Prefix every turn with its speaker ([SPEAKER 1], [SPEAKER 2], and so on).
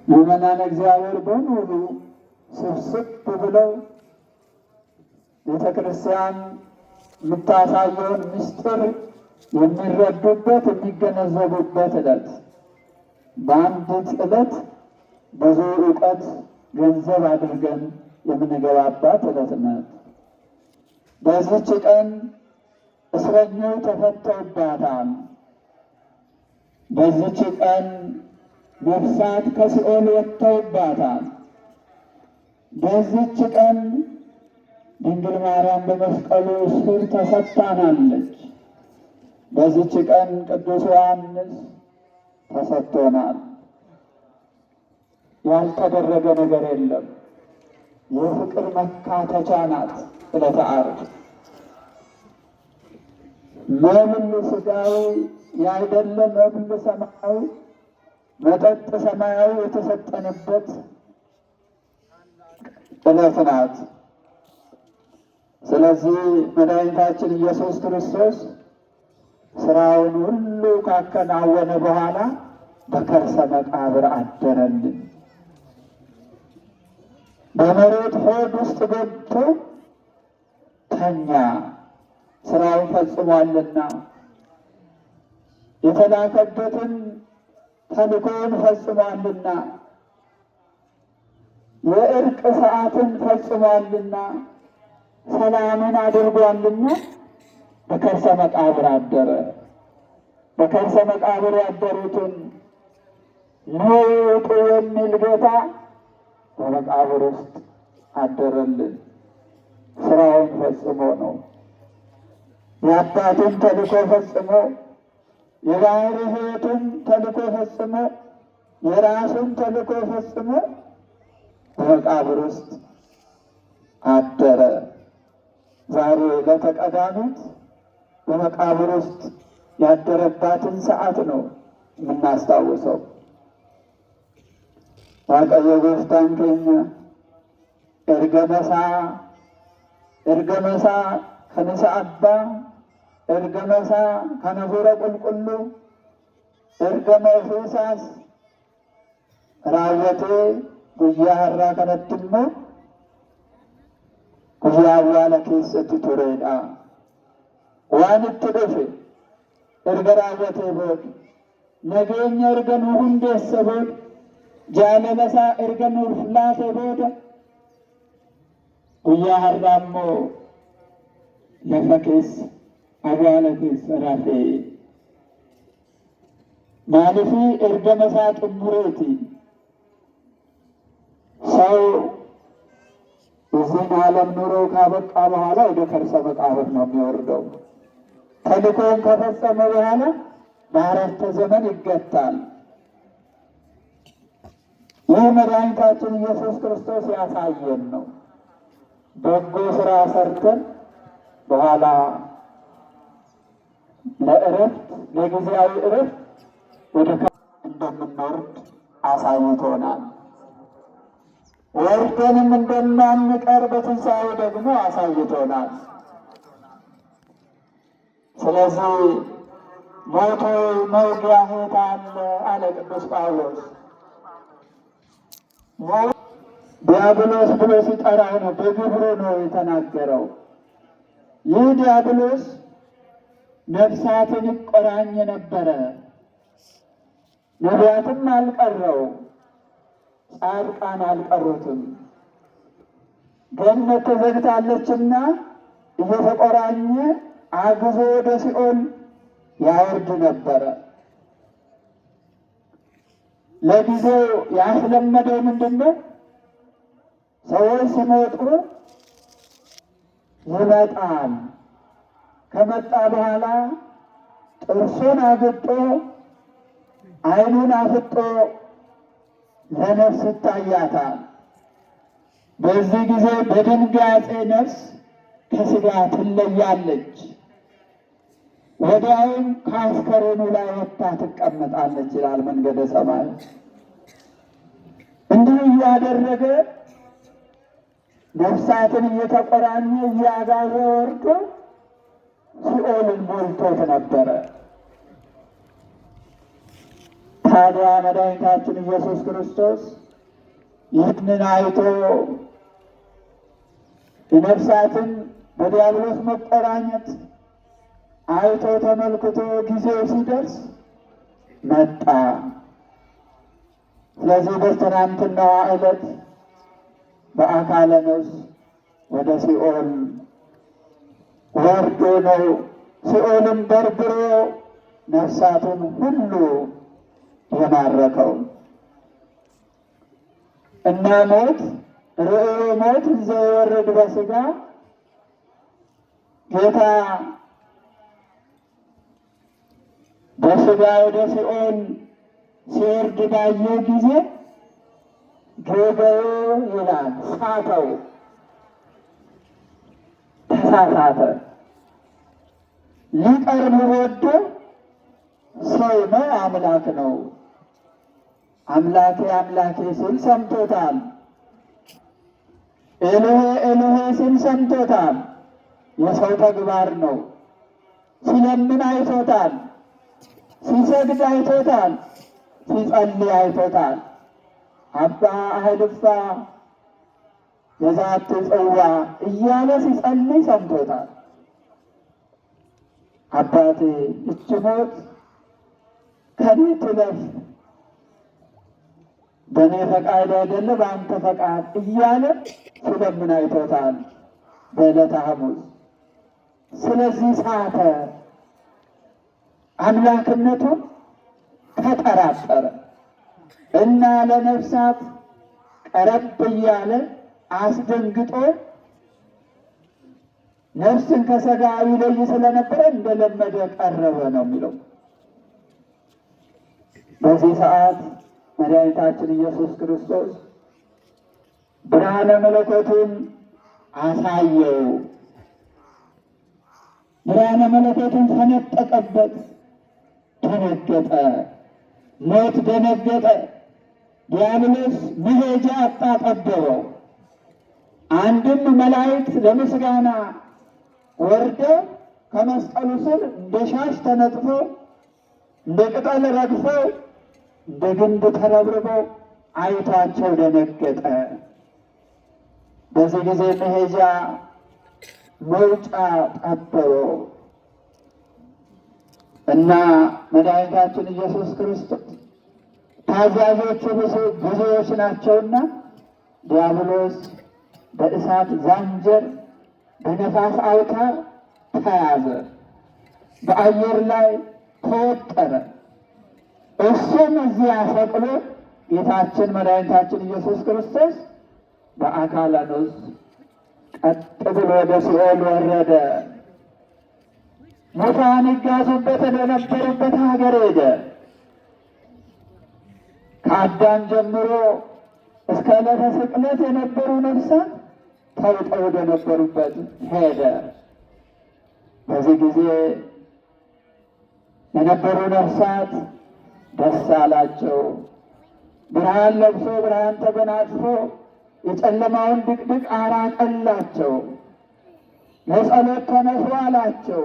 [SPEAKER 1] ምዕመናን እግዚአብሔር በሙሉ ስብስብ ብለው ቤተ ክርስቲያን የምታሳየውን ምስጢር የሚረዱበት የሚገነዘቡበት ዕለት፣ በአንዲት ዕለት ብዙ እውቀት ገንዘብ አድርገን የምንገባባት ዕለት ናት። በዚች ቀን እስረኞች ተፈተውባታል። በዚች ቀን ነፍሳት ከሲኦል ወጥተውባታል። በዚች ቀን ድንግል ማርያም በመስቀሉ ስር ተሰጥታናለች። በዚች ቀን ቅዱስ ዮሐንስ ተሰጥቶናል። ያልተደረገ ነገር የለም። የፍቅር መካተቻ ናት ዕለተ ዓርብ። መብል ሥጋዊ ያይደለ መብል ሰማያዊ፣ መጠጥ ሰማያዊ የተሰጠንበት ዕለት ናት። ስለዚህ መድኃኒታችን ኢየሱስ ክርስቶስ ስራውን ሁሉ ካከናወነ በኋላ በከርሰ መቃብር አደረልን። በመሬት ሆድ ውስጥ ገብቶ ተኛ። ስራውን ፈጽሟልና የተላከበትን ተልእኮውን ፈጽሟልና የእርቅ ሰዓትን ፈጽሟልና ሰላምን አድርጓልና በከርሰ መቃብር አደረ። በከርሰ መቃብር ያደሩትን ኑ ውጡ የሚል ጌታ በመቃብር ውስጥ አደረልን። ስራውን ፈጽሞ ነው። የአባቱን ተልእኮ ፈጽሞ የባሕሪ ሕይወቱን ተልእኮ ፈጽሞ የራሱን ተልእኮ ፈጽሞ በመቃብር ውስጥ አደረ። ዛሬ ለተቀዳሚት በመቃብር ውስጥ ያደረባትን ሰዓት ነው የምናስታውሰው። ዋቀየ ጎፍታን ኬኛ ኤርገመሳ ከንሳ አባ ኤርገመሳ ከነፉረ ቁልቁሉ ኤርገመ ፊሳስ ራወቴ ጉያ ሀራ ከነትሞ ጉያ አዋለ ኬሰት ቱሬዳ ዋንት ደፌ ኤርገ ራወቴ ቦድ ነገኛ ኤርገኑ ሁንዴሰ ቦድ ጃለለሳ ኤርገኑ ፍላቴ ቦደ ጉያ ሀራሞ ለፈኬስ አዋለኬስ ራፌ ማለፊ ኤርገመሳ ጥሙሬቲ ሰው እዚህን ዓለም ኑሮ ካበቃ በኋላ ወደ ከርሰ መቃብር ነው የሚወርደው። ተልእኮውን ከፈጸመ በኋላ በአረፍተ ዘመን ይገታል። ይህ መድኃኒታችን ኢየሱስ ክርስቶስ ያሳየን ነው። በጎ ስራ ሰርተን በኋላ ለእረፍት ለጊዜያዊ እረፍት ወደ እንደምንወርድ አሳይቶናል። ወርደንም እንደማንቀር በትንሣኤ ደግሞ አሳይቶናል። ስለዚህ ሞቶ መውጊያ ሕይወት አለ አለ ቅዱስ ጳውሎስ። ዲያብሎስ ብሎ ሲጠራው ነው፣ በግብሩ ነው የተናገረው። ይህ ዲያብሎስ ነፍሳትን ይቆራኝ ነበረ። ነቢያትም አልቀረው፣ ጻድቃን አልቀሩትም። ገነት ተዘግታለችና እየተቆራኘ አግዞ ወደ ሲኦል ያወርድ ነበረ። ለጊዜው ያስለመደው ምንድን ነው? ሰዎች ሲመጡ ይመጣል። ከመጣ በኋላ ጥርሱን አግጦ ዓይኑን አፍጦ ለነፍስ ይታያታል። በዚህ ጊዜ በድንጋጤ ነፍስ ከሥጋ ትለያለች። ወዲያውም ከአስከሬኑ ላይ ወጥታ ትቀመጣለች ይላል መንገደ ሰማይ። እንዲህ እያደረገ ነፍሳትን እየተቆራኘ እያጋዘ ወርዶ ሲኦልን ሞልቶት ነበረ። ታዲያ መድኃኒታችን ኢየሱስ ክርስቶስ ይህንን አይቶ የነፍሳትን በዲያብሎስ መቆራኘት አይቶ ተመልክቶ ጊዜው ሲደርስ መጣ። ስለዚህ በትናንትናዋ ዕለት በአካለ ነፍስ ወደ ሲኦል ወርዶ ነው ሲኦልን በርብሮ ነፍሳትን ሁሉ የማረከው እና ሞት ርእዮ ሞት ዘወርድ በሥጋ ጌታ በሥጋ ወደ ሲኦል ሲወርድ ባየ ጊዜ ጌገዮ ይላል ሳተው፣ ተሳሳተ። ሊቀርብ ወዶ ሰው ነው አምላክ ነው አምላኬ አምላኬ ሲል ሰምቶታል። ኤሎሄ ኤሎሄ ሲል ሰምቶታል። የሰው ተግባር ነው። ሲለምን አይቶታል። ሲሰግድ አይቶታል። ሲጸልይ አይቶታል። አባ አህልፋ የዛት ጽዋ እያለ ሲጸልይ ሰምቶታል። አባቴ እች ሞት ከኔ ትለፍ፣ በእኔ ፈቃድ አይደለ በአንተ ፈቃድ እያለ ሲለምን አይቶታል በዕለተ ሐሙስ። ስለዚህ ሳተ፣ አምላክነቱን ተጠራጠረ እና ለነፍሳት ቀረብ እያለ አስደንግጦ ነፍስን ከሥጋ ይለይ ስለነበረ እንደለመደ ቀረበ ነው የሚለው። በዚህ ሰዓት መድኃኒታችን ኢየሱስ ክርስቶስ ብርሃነ መለኮቱን አሳየው። ብርሃነ መለኮቱን ፈነጠቀበት። ደነገጠ። ሞት ደነገጠ። ዲያብሎስ መሄጃ አጣ፣ ጠበበው። አንድም መላእክት ለምስጋና ወርደው ከመስቀሉ ስር እንደ ሻሽ ተነጥፈው እንደ ቅጠል ረግፈው እንደ ግንድ ተረብርበው አይቷቸው ደነገጠ። በዚህ ጊዜ መሄጃ መውጫ ጠበበው እና መድኃኒታችን ኢየሱስ ክርስቶስ ታዛዦቹ ብዙዎች ናቸውና ዲያብሎስ በእሳት ዛንጀር በነፋስ አውታር ተያዘ፣ በአየር ላይ ተወጠረ። እሱም እዚያ ሰቅሎ ጌታችን መድኃኒታችን ኢየሱስ ክርስቶስ በአካለ ነፍስ ቀጥ ብሎ ወደ ሲኦል ወረደ። ሙታን ይጋዙበት ወደነበሩበት ሀገር ሄደ። ከአዳም ጀምሮ እስከ ዕለተ ስቅለት የነበሩ ነፍሳት ተውጠው ወደ ነበሩበት ሄደ። በዚህ ጊዜ የነበሩ ነፍሳት ደስ አላቸው። ብርሃን ለብሶ ብርሃን ተጎናጽፎ የጨለማውን ድቅድቅ አራቀላቸው። ለጸሎት ተነሱ አላቸው።